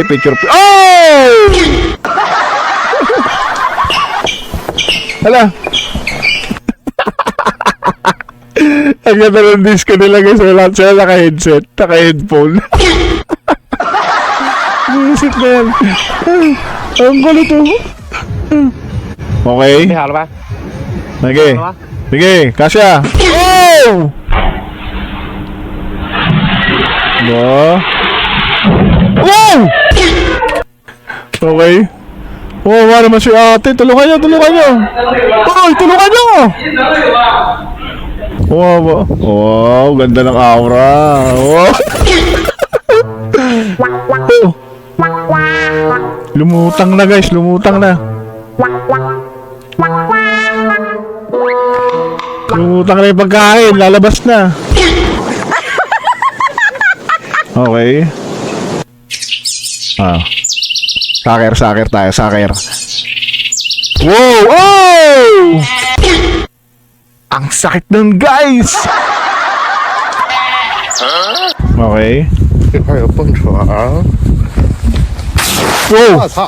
picture. Oh! Hala. Ang ganda ng disco nila guys. Wala sila naka-headset. Naka-headphone. Music na yan. Ang gulo to. Okay. 你好了吧？ Sige. Sige. Kasya. Oh! Ba? Oh! Okay. Oh, wala naman si ate. Tulungan niyo, tulungan niyo. Ay, tulungan niyo. Wow, wow, ganda ng aura. Wow. Oh. Lumutang na guys, lumutang na. Lumutang na yung pagkain, lalabas na. Okay. Ah. Saker tayo, saker. Wow! Oh! Ang sakit nun, guys! Okay. 这块有蹦床。 Wow! 我操！